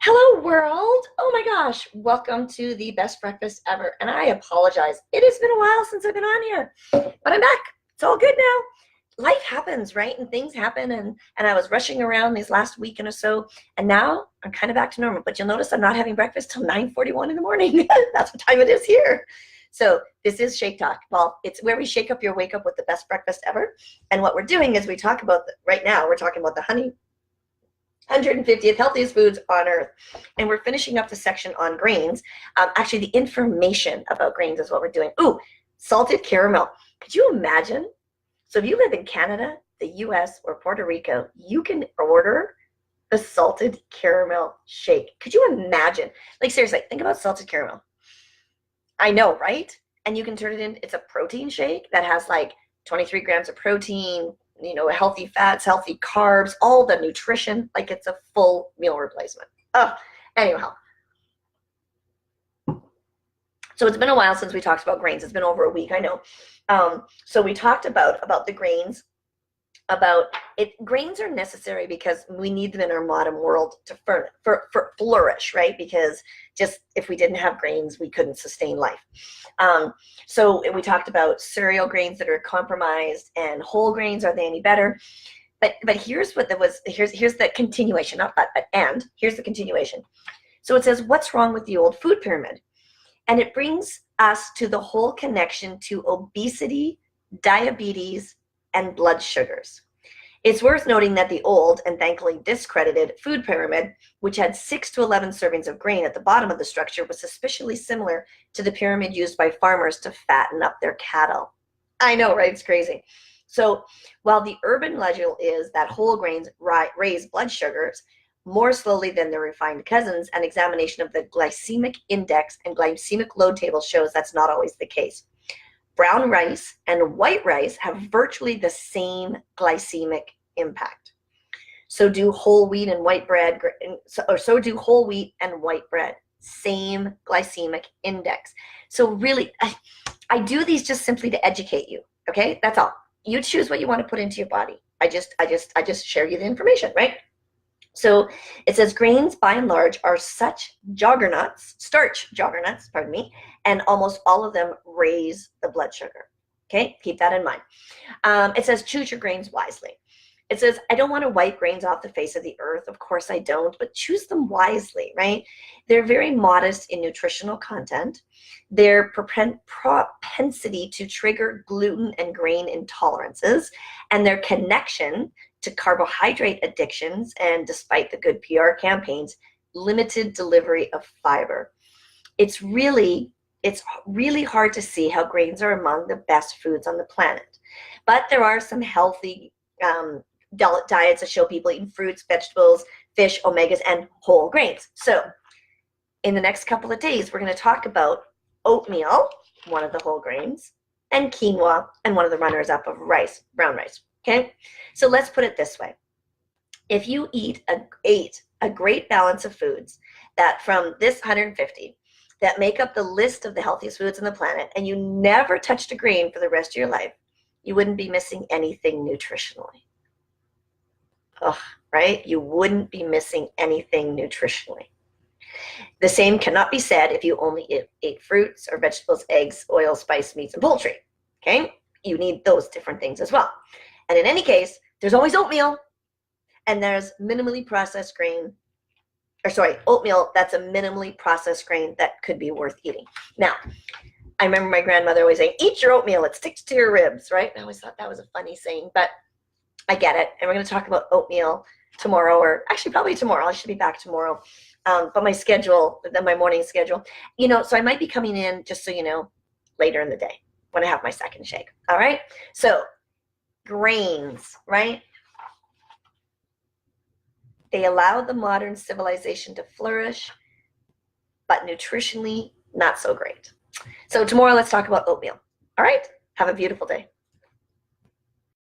Hello, world. Oh my gosh. Welcome to the best breakfast ever. And I apologize. It has been a while since I've been on here, but I'm back. It's all good now. Life happens, right? And things happen. And I was rushing around these last week and so. And now I'm kind of back to normal. But you'll notice I'm not having breakfast till 9:41 in the morning. That's what time it is here. So this is Shake Talk. Well, it's where we shake up your wake up with the best breakfast ever. And what we're doing is we talk about, right now, we're talking about the 150th healthiest foods on earth. And we're finishing up the section on grains. Actually, the information about grains is what we're doing. Ooh, salted caramel. Could you imagine? So if you live in Canada, the US, or Puerto Rico, you can order the salted caramel shake. Could you imagine? Like, seriously, think about salted caramel. I know, right? And you can turn it in, it's a protein shake that has like 23 grams of protein, healthy fats, healthy carbs, all the nutrition, like it's a full meal replacement. Anyhow. So it's been a while since we talked about grains. It's been over a week, I know. So we talked about the grains, about it. Grains are necessary because we need them in our modern world to flourish, right? Because just if we didn't have grains, we couldn't sustain life. So we talked about cereal grains that are compromised and whole grains. Are they any better? But here's what there was. Here's the continuation, not but and here's the continuation. So it says, what's wrong with the old food pyramid? And it brings us to the whole connection to obesity, diabetes, and blood sugars. It's worth noting that the old and thankfully discredited food pyramid, which had 6 to 11 servings of grain at the bottom of the structure, was suspiciously similar to the pyramid used by farmers to fatten up their cattle. I know, right? It's crazy. So while the urban legend is that whole grains raise blood sugars more slowly than their refined cousins, an examination of the glycemic index and glycemic load table shows that's not always the case. Brown rice and white rice have virtually the same glycemic impact. So do whole wheat and white bread, so do whole wheat and white bread. Same glycemic index. So really, I do these just simply to educate you. Okay, that's all. You choose what you want to put into your body. I just share you the information, right? So it says grains, by and large, are such starch juggernauts, pardon me, and almost all of them raise the blood sugar. Okay, keep that in mind. It says choose your grains wisely. It says, I don't want to wipe grains off the face of the earth. Of course I don't, but choose them wisely, right? They're very modest in nutritional content. Their propensity to trigger gluten and grain intolerances, and their connection to carbohydrate addictions, and despite the good PR campaigns, limited delivery of fiber. It's really hard to see how grains are among the best foods on the planet. But there are some healthy diets that show people eating fruits, vegetables, fish, omegas, and whole grains. So in the next couple of days, we're going to talk about oatmeal, one of the whole grains, and quinoa, and one of the runners up of rice, brown rice. Okay, so let's put it this way. If you ate a great balance of foods that from this 150 that make up the list of the healthiest foods on the planet, and you never touched a grain for the rest of your life, you wouldn't be missing anything nutritionally. Right? You wouldn't be missing anything nutritionally. The same cannot be said if you only ate fruits or vegetables, eggs, oil, spice, meats, and poultry. Okay? You need those different things as well. And in any case, there's always oatmeal, and there's minimally processed grain, oatmeal that's a minimally processed grain that could be worth eating. Now, I remember my grandmother always saying, eat your oatmeal, it sticks to your ribs, right? I always thought that was a funny saying, but I get it. And we're going to talk about oatmeal tomorrow, or actually probably tomorrow. I should be back tomorrow. But my schedule, then my morning schedule, so I might be coming in, just so you know, later in the day when I have my second shake. All right. So grains, right? They allow the modern civilization to flourish, but nutritionally, not so great. So tomorrow, let's talk about oatmeal. All right. Have a beautiful day.